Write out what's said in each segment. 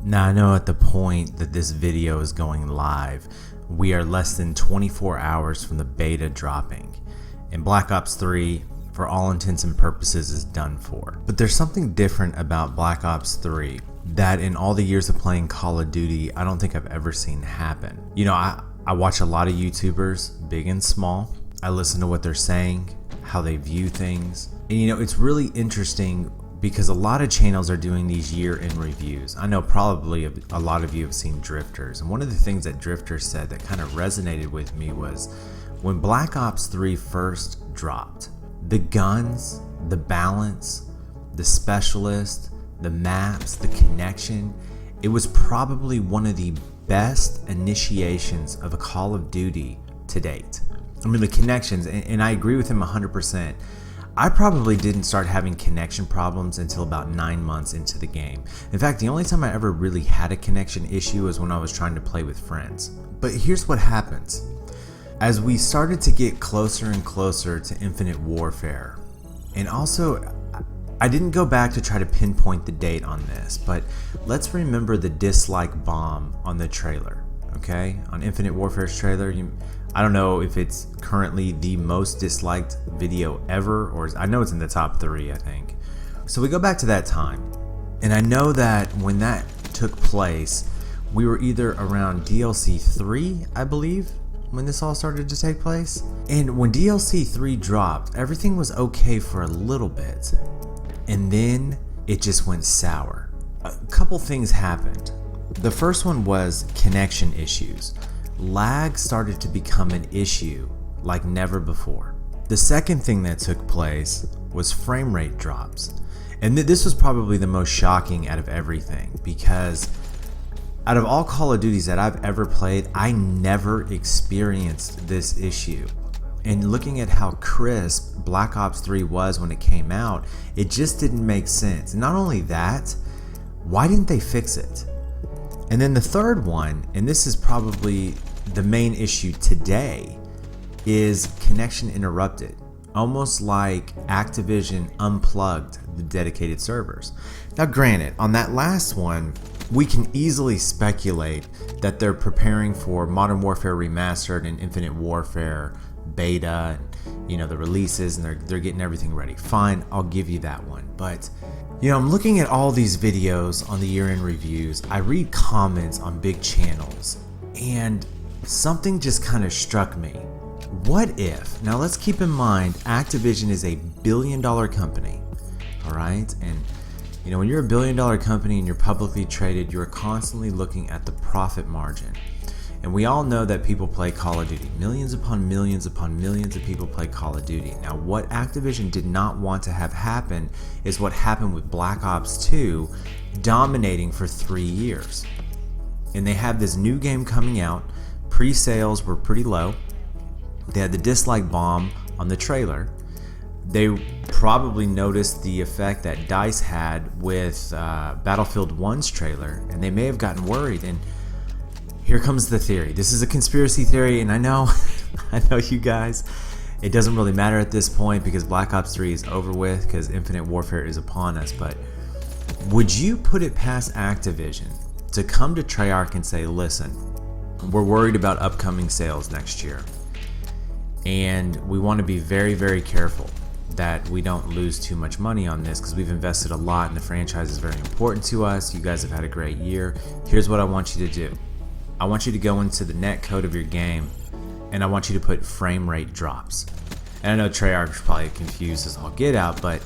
Now I know at the point that this video is going live, we are less than 24 hours from the beta dropping, and Black Ops 3, for all intents and purposes, is done for. But there's something different about Black Ops 3 that in all the years of playing Call of Duty, I don't think I've ever seen happen. You know, I watch a lot of YouTubers, big and small. I listen to what they're saying, how they view things. And you know, it's really interesting because a lot of channels are doing these year-end reviews. I know probably a lot of you have seen Drifters, and one of the things that Drifters said that kind of resonated with me was when Black Ops 3 first dropped, the guns, the balance, the specialist, the maps, the connection, it was probably one of the best initiations of a Call of Duty to date. I mean, the connections, and I agree with him 100%. I probably didn't start having connection problems until about 9 months into the game. In fact, the only time I ever really had a connection issue was when I was trying to play with friends. But here's what happens. As we started to get closer and closer to Infinite Warfare, and also, I didn't go back to try to pinpoint the date on this, but let's remember the dislike bomb on the trailer, okay? On Infinite Warfare's trailer, I don't know if it's currently the most disliked video ever, or I know it's in the top 3, I think. So we go back to that time, and I know that when that took place, we were either around DLC 3, I believe, when this all started to take place. And when DLC 3 dropped, everything was okay for a little bit, and then it just went sour. A couple things happened. The first one was connection issues. Lag started to become an issue like never before. The second thing that took place was frame rate drops. And this was probably the most shocking out of everything, because out of all Call of Duties that I've ever played, I never experienced this issue. And looking at how crisp Black Ops 3 was when it came out, it just didn't make sense. Not only that, why didn't they fix it? And then the third one, and this is probably the main issue today, is connection interrupted. Almost like Activision unplugged the dedicated servers. Now granted, on that last one, we can easily speculate that they're preparing for Modern Warfare Remastered and Infinite Warfare beta, and, you know, the releases, and they're getting everything ready. Fine, I'll give you that one. But you know, I'm looking at all these videos on the year-end reviews. I read comments on big channels, and something just kind of struck me. What if, now let's keep in mind, Activision is a billion-dollar company, all right? And you know, when you're a billion-dollar company and you're publicly traded, you're constantly looking at the profit margin. And we all know that people play Call of Duty. Millions upon millions upon millions of people play Call of Duty. Now, what Activision did not want to have happen is what happened with Black Ops 2 dominating for 3 years. And they have this new game coming out. Pre-sales were pretty low. They had the dislike bomb on the trailer. They probably noticed the effect that DICE had with Battlefield 1's trailer, and they may have gotten worried. And here comes the theory. This is a conspiracy theory, and I know you guys, it doesn't really matter at this point because Black Ops 3 is over with because Infinite Warfare is upon us. But would you put it past Activision to come to Treyarch and say, listen, we're worried about upcoming sales next year, and we want to be very, very careful that we don't lose too much money on this because we've invested a lot and the franchise is very important to us. You guys have had a great year. Here's what I want you to do. I want you to go into the NetCode of your game, and I want you to put frame rate drops. And I know Treyarch is probably confused as all get out, but,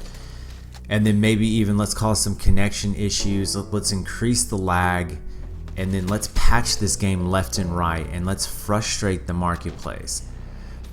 and then maybe even let's call some connection issues. Let's increase the lag, and then let's patch this game left and right, and let's frustrate the marketplace.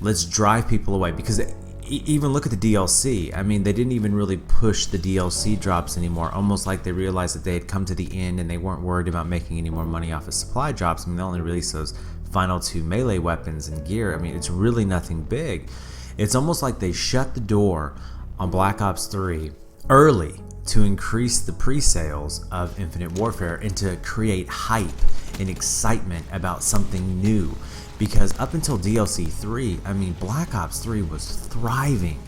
Let's drive people away, because even look at the DLC. I mean, they didn't even really push the DLC drops anymore, almost like they realized that they had come to the end and they weren't worried about making any more money off of supply drops. I mean, they only released those final 2 melee weapons and gear. I mean, it's really nothing big. It's almost like they shut the door on Black Ops 3 early to increase the pre-sales of Infinite Warfare and to create hype and excitement about something new. Because up until DLC 3, I mean, Black Ops 3 was thriving.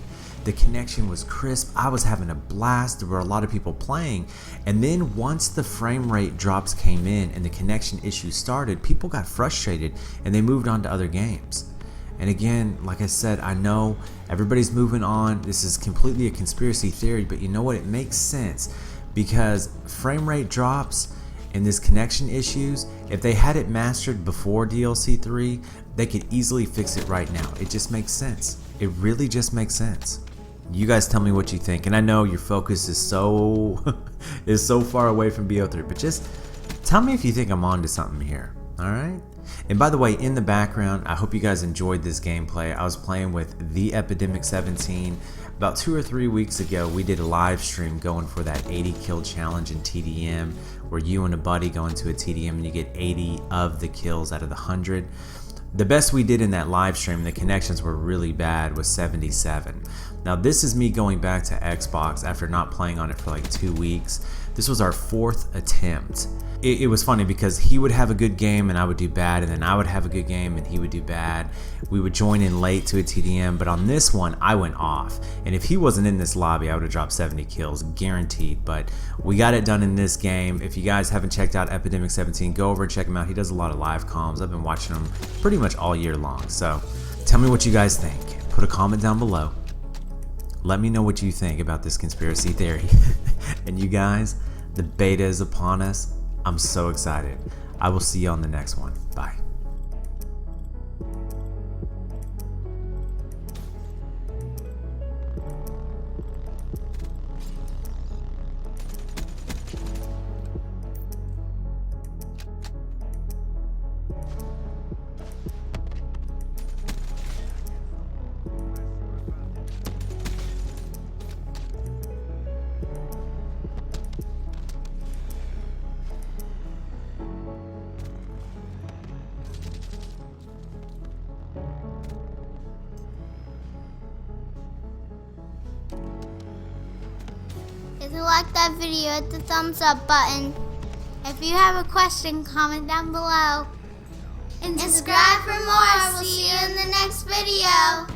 The connection was crisp. I was having a blast. There were a lot of people playing. And then once the frame rate drops came in and the connection issues started, people got frustrated and they moved on to other games. And again, like I said, I know everybody's moving on. This is completely a conspiracy theory, but you know what? It makes sense because frame rate drops and this connection issues, if they had it mastered before DLC 3, they could easily fix it right now. It just makes sense. It really just makes sense. You guys tell me what you think. And I know your focus is so far away from BO3, but just tell me if you think I'm onto something here. All right? And by the way, in the background, I hope you guys enjoyed this gameplay. I was playing with the Epidemic 17. About 2 or 3 weeks ago, we did a live stream going for that 80 kill challenge in TDM, where you and a buddy go into a TDM and you get 80 of the kills out of the 100. The best we did in that live stream, the connections were really bad, was 77. Now this is me going back to Xbox after not playing on it for like 2 weeks. This was our 4th attempt. It was funny because he would have a good game and I would do bad, and then I would have a good game and he would do bad. We would join in late to a TDM, but on this one I went off, and if he wasn't in this lobby I would have dropped 70 kills guaranteed. But we got it done in this game. If you guys haven't checked out Epidemic 17, go over and check him out. He does a lot of live comms. I've been watching him pretty much all year long. So tell me what you guys think. Put a comment down below. Let me know what you think about this conspiracy theory. And you guys, the beta is upon us. I'm so excited. I will see you on the next one. Bye. If you like that video, hit the thumbs up button. If you have a question, comment down below. And subscribe for more. We'll see you in the next video.